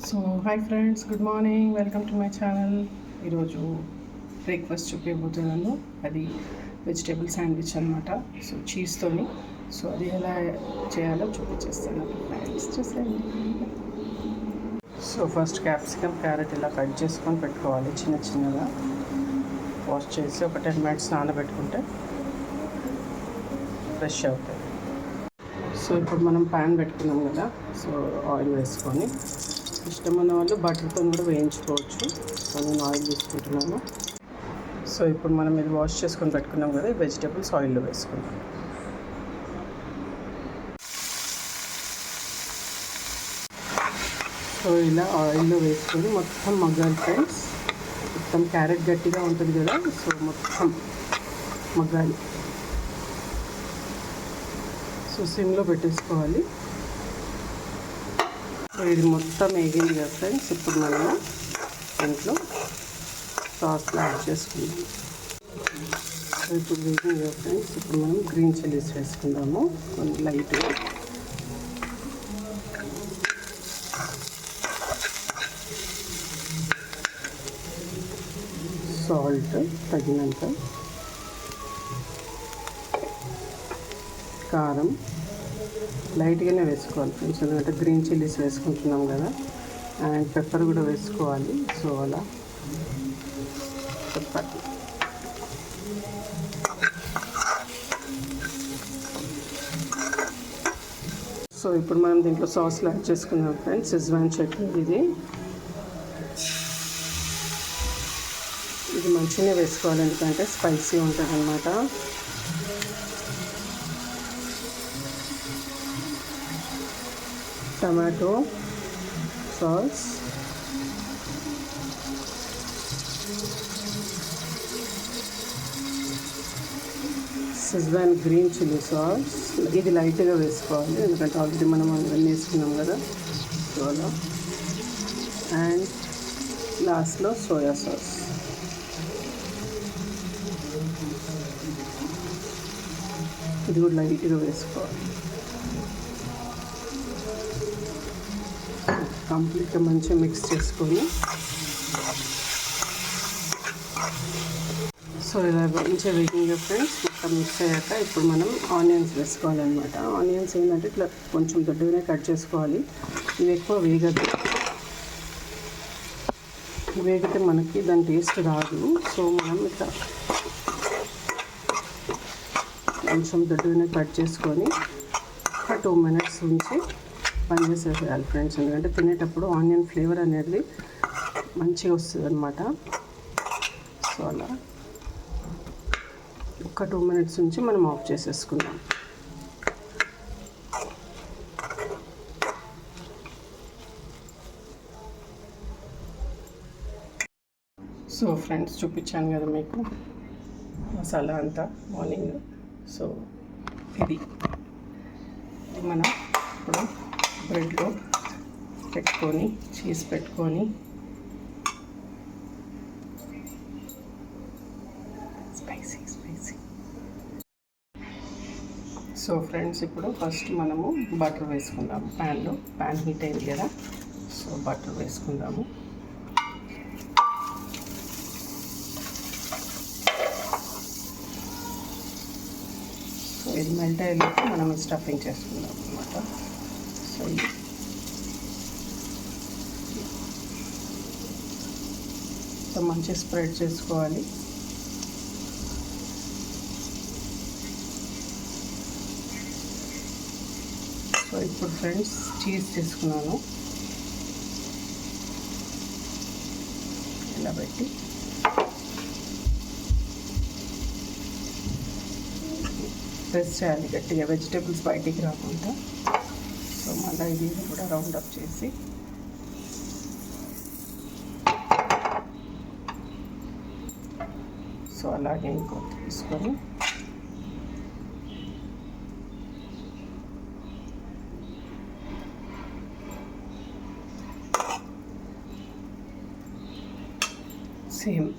So hi friends, good morning, welcome to my channel. ఈరోజు breakfast చూపించబోతున్నాను. అది vegetable sandwich అనమాట. సో చీజ్తోని. సో అది ఎలా చేయాలో చూపించేస్తాను ఫ్రెండ్స్, చూసేయండి. సో ఫస్ట్ క్యాప్సికమ్, క్యారెట్ ఇలా కట్ చేసుకొని పెట్టుకోవాలి చిన్న చిన్నగా. వాష్ చేసి ఒక 10 minutes నానబెట్టుకుంటే ఫ్రెష్ అవుతాయి. సో ఇప్పుడు మనం ప్యాన్ పెట్టుకున్నాం కదా, సో ఆయిల్ వేసుకొని, ఇష్టమైన వాళ్ళు బటర్తో కూడా వేయించుకోవచ్చు. సో నేను ఆయిల్ తీసుకుంటున్నాను. సో ఇప్పుడు మనం ఇది వాష్ చేసుకొని పెట్టుకున్నాం కదా, ఈ వెజిటేబుల్స్ ఆయిల్లో వేసుకుందాం. సో ఇలా ఆయిల్లో వేసుకొని మొత్తం మగ్గాలి ఫ్రెండ్స్. మొత్తం క్యారెట్ గట్టిగా ఉంటుంది కదా, సో మొత్తం మగ్గాలి. సో సిమ్లో పెట్టేసుకోవాలి. సో ఇది మొత్తం వేగింది కదా ఫ్రెండ్స్. ఇప్పుడు మనము దీంట్లో సాస్లో యాడ్ చేసుకుందాం. సో ఇప్పుడు వేగింది కదా ఫ్రెండ్స్. ఇప్పుడు మనం గ్రీన్ చిల్లీస్ వేసుకుందాము కొంచెం లైట్గా. సాల్ట్ తగినంత, కారం లైట్గానే వేసుకోవాలి ఫ్రెండ్స్, ఎందుకంటే గ్రీన్ చిల్లీస్ వేసుకుంటున్నాం కదా. అండ్ పెప్పర్ కూడా వేసుకోవాలి. సో అలా పెప్పర్. సో ఇప్పుడు మనం దీంట్లో సాస్లు యాడ్ చేసుకున్నాం ఫ్రెండ్స్. షెజ్వాన్ చట్నీ ఇది మంచిగానే వేసుకోవాలి, ఎందుకంటే స్పైసీ ఉంటుంది అన్నమాట. Tomato sauce, schezwan green chilli sauce ఇది లైట్గా వేసుకోవాలి, ఎందుకంటే ఆల్రెడీ మనం అవన్నీ వేసుకున్నాం కదా. సో అలా. అండ్ లాస్ట్లో సోయా సాస్. ఇది కూడా లైట్గా వేసుకోవాలి. కంప్లీట్గా మంచిగా మిక్స్ చేసుకొని, సో ఇలా మంచిగా వేగింగ్ ఫ్రెండ్స్. మొత్తం మిక్స్ అయ్యాక ఇప్పుడు మనం ఆనియన్స్ వేసుకోవాలన్నమాట. ఆనియన్స్ ఏంటంటే ఇట్లా కొంచెం దొడ్డుగానే కట్ చేసుకోవాలి. ఇవి ఎక్కువ వేగదు, వేగితే మనకి దాని టేస్ట్ రాదు. సో మనం ఇట్లా కొంచెం దొడ్డుగానే కట్ చేసుకొని ఒక 2 minutes ఉంచి పని చేసేయాలి ఫ్రెండ్స్, ఎందుకంటే తినేటప్పుడు ఆనియన్ ఫ్లేవర్ అనేది మంచిగా వస్తుంది అనమాట. సో అలా ఒక 2 minutes ఉంచి మనం ఆఫ్ చేసేసుకుందాం. సో ఫ్రెండ్స్ చూపించాను కదా మీకు మసాలా అంతా మార్నింగ్. సో ఇది మనం ఇప్పుడు బ్రెడ్లో పెట్టుకొని, చీజ్ పెట్టుకొని, స్పైసీ. సో ఫ్రెండ్స్ ఇప్పుడు ఫస్ట్ మనము బటర్ వేసుకుందాము ప్యాన్లో. ప్యాన్ హీట్ అయింది కదా, సో బటర్ వేసుకుందాము. సో ఇది మెల్ట్ అయ్యేలోపు మనం స్టఫింగ్ చేసుకుందాం అనమాట. సో సో మంచిగా స్ప్రెడ్ చేసుకోవాలి. సో ఇప్పుడు ఫ్రెండ్స్ చీజ్ తీసుకున్నాను, ఇలా పెట్టి ప్రెస్ చేయాలి గట్టిగా, వెజిటేబుల్స్ బయటికి రాకుండా. సో మళ్ళీ ఇది కూడా రౌండ్ అప్ చేసి సో అలాగే ఇంకో తీసుకొని సేమ్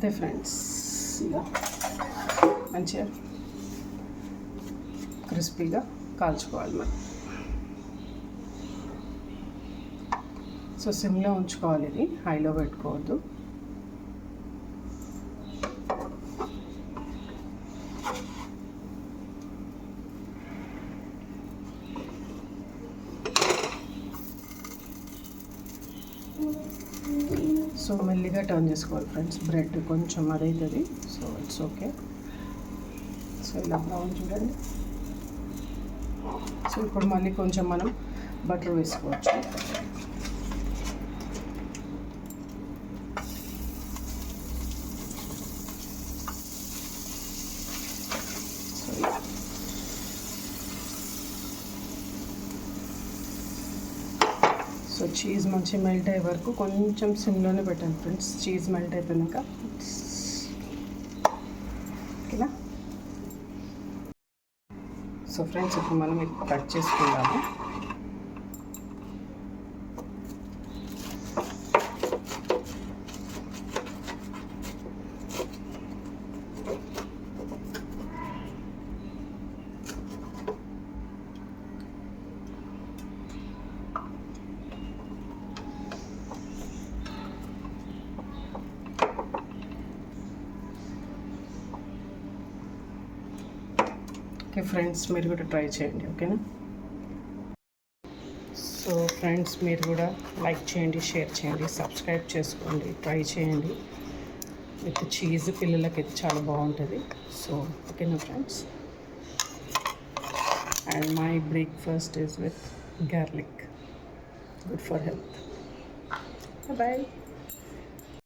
అంతే ఫ్రెండ్స్, ఇలా మంచిగా క్రిస్పీగా కాల్చుకోవాలి మనం. సో సిమ్లో ఉంచుకోవాలి, ఇది హైలో పెట్టుకోవద్దు. సో మెల్లిగా టర్న్ చేసుకోవాలి ఫ్రెండ్స్, బ్రెడ్ కొంచెం అదవుతుంది. So it's okay. సో ఇలా బ్రౌన్ చూడండి. సో ఇప్పుడు మళ్ళీ కొంచెం మనం బటర్ వేసుకోవచ్చు. సో చీజ్ మంచి మెల్ట్ అయ్యే వరకు కొంచెం సిమ్లోనే పెట్టండి ఫ్రెండ్స్. చీజ్ మెల్ట్ అయిపోయాక ఓకేనా. సో ఫ్రెండ్స్ ఇప్పుడు మనం ఇది కట్ చేసుకుందాము. ఓకే ఫ్రెండ్స్, మీరు కూడా ట్రై చేయండి, ఓకేనా. సో ఫ్రెండ్స్, మీరు కూడా లైక్ చేయండి, షేర్ చేయండి, సబ్స్క్రైబ్ చేసుకోండి, ట్రై చేయండి. విత్ చీజ్ పిల్లలకి అయితే చాలా బాగుంటుంది. సో ఓకేనా friends. And my breakfast is with garlic, good for health. Bye.